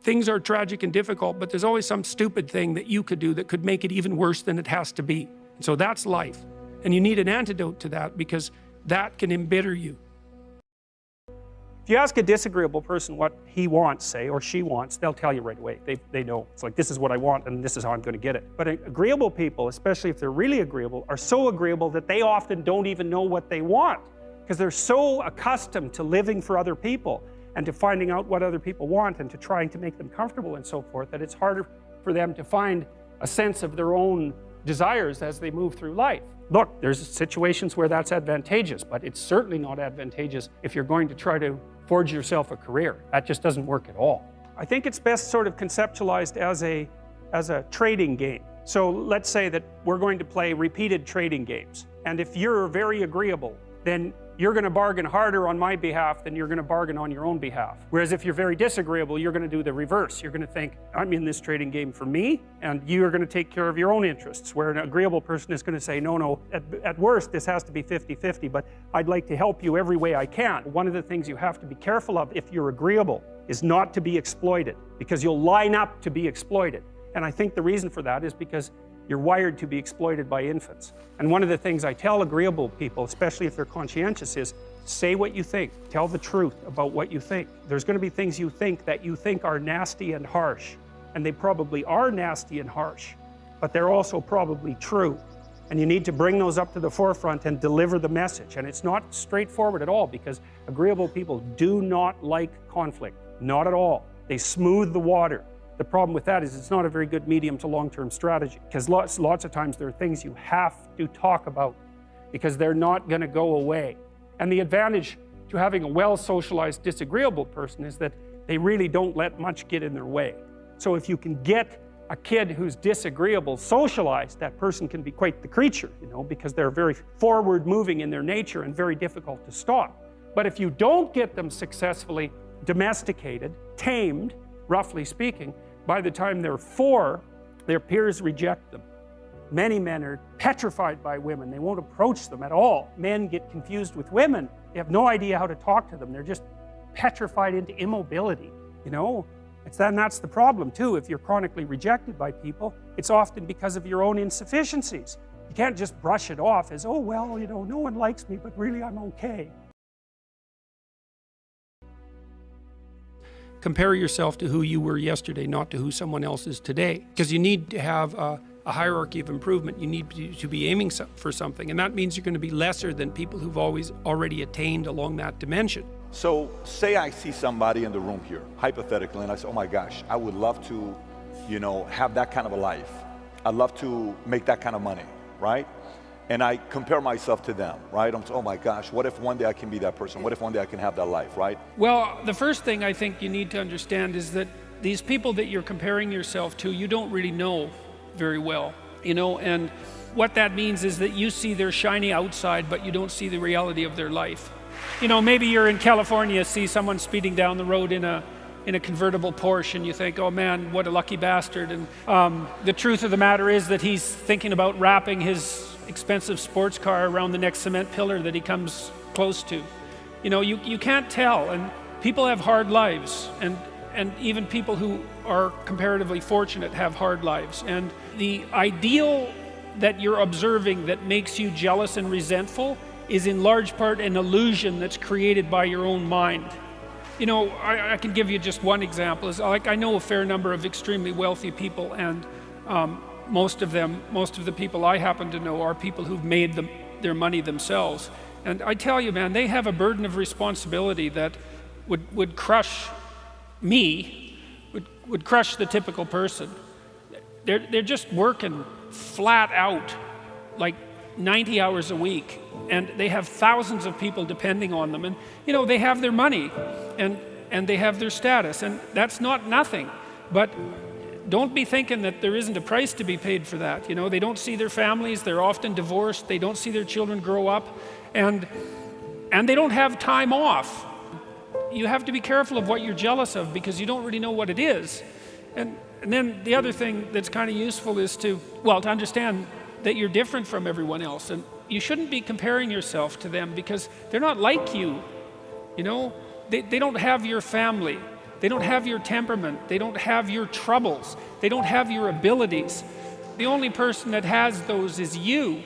things are tragic and difficult, but there's always some stupid thing that you could do that could make it even worse than it has to be. So that's life. And you need an antidote to that, because that can embitter you. If you ask a disagreeable person what he wants, say, or she wants, they'll tell you right away. They know. It's like, this is what I want and this is how I'm going to get it. But agreeable people, especially if they're really agreeable, are so agreeable that they often don't even know what they want, because they're so accustomed to living for other people and to finding out what other people want and to trying to make them comfortable and so forth, that it's harder for them to find a sense of their own desires as they move through life. Look, there's situations where that's advantageous, but it's certainly not advantageous if you're going to try to forge yourself a career. That just doesn't work at all. I think it's best sort of conceptualized as a trading game. So let's say that we're going to play repeated trading games. And if you're very agreeable, then you're going to bargain harder on my behalf than you're going to bargain on your own behalf. Whereas if you're very disagreeable, you're going to do the reverse. You're going to think, I'm in this trading game for me, and you're going to take care of your own interests. Where an agreeable person is going to say, no, at worst, this has to be 50-50, but I'd like to help you every way I can. One of the things you have to be careful of if you're agreeable is not to be exploited, because you'll line up to be exploited. And I think the reason for that is because you're wired to be exploited by infants. And one of the things I tell agreeable people, especially if they're conscientious, is say what you think. Tell the truth about what you think. There's going to be things you think that you think are nasty and harsh. And they probably are nasty and harsh, but they're also probably true. And you need to bring those up to the forefront and deliver the message. And it's not straightforward at all, because agreeable people do not like conflict. Not at all. They smooth the water. The problem with that is it's not a very good medium to long-term strategy, because lots of times there are things you have to talk about because they're not going to go away. And the advantage to having a well-socialized disagreeable person is that they really don't let much get in their way. So if you can get a kid who's disagreeable socialized, that person can be quite the creature, because they're very forward-moving in their nature and very difficult to stop. But if you don't get them successfully domesticated, tamed, roughly speaking, by the time they're 4, their peers reject them. Many men are petrified by women. They won't approach them at all. Men get confused with women. They have no idea how to talk to them. They're just petrified into immobility, And that's the problem too. If you're chronically rejected by people, it's often because of your own insufficiencies. You can't just brush it off as, oh, well, no one likes me, but really I'm okay. Compare yourself to who you were yesterday, not to who someone else is today. Because you need to have a hierarchy of improvement. You need to be aiming for something. And that means you're going to be lesser than people who've already attained along that dimension. So say I see somebody in the room here, hypothetically, and I say, oh my gosh, I would love to, have that kind of a life. I'd love to make that kind of money, right? And I compare myself to them, right? I'm saying, oh my gosh, what if one day I can be that person? What if one day I can have that life, right? Well, the first thing I think you need to understand is that these people that you're comparing yourself to, you don't really know very well, and what that means is that you see their shiny outside, but you don't see the reality of their life. Maybe you're in California, see someone speeding down the road in a convertible Porsche, and you think, oh man, what a lucky bastard. And the truth of the matter is that he's thinking about wrapping his expensive sports car around the next cement pillar that he comes close to. You can't tell, and people have hard lives, and even people who are comparatively fortunate have hard lives. And the ideal that you're observing that makes you jealous and resentful is in large part an illusion that's created by your own mind. I can give you just one example. I know a fair number of extremely wealthy people, and most of the people I happen to know are people who've made their money themselves. And I tell you, man, they have a burden of responsibility that would crush me, would crush the typical person. They're just working flat out, like 90 hours a week, and they have thousands of people depending on them. And they have their money, and they have their status, and that's not nothing. But don't be thinking that there isn't a price to be paid for that. They don't see their families, they're often divorced, they don't see their children grow up, and they don't have time off. You have to be careful of what you're jealous of, because you don't really know what it is. And then the other thing that's kind of useful is to understand that you're different from everyone else, and you shouldn't be comparing yourself to them, because they're not like you. They don't have your family. They don't have your temperament. They don't have your troubles. They don't have your abilities. The only person that has those is you.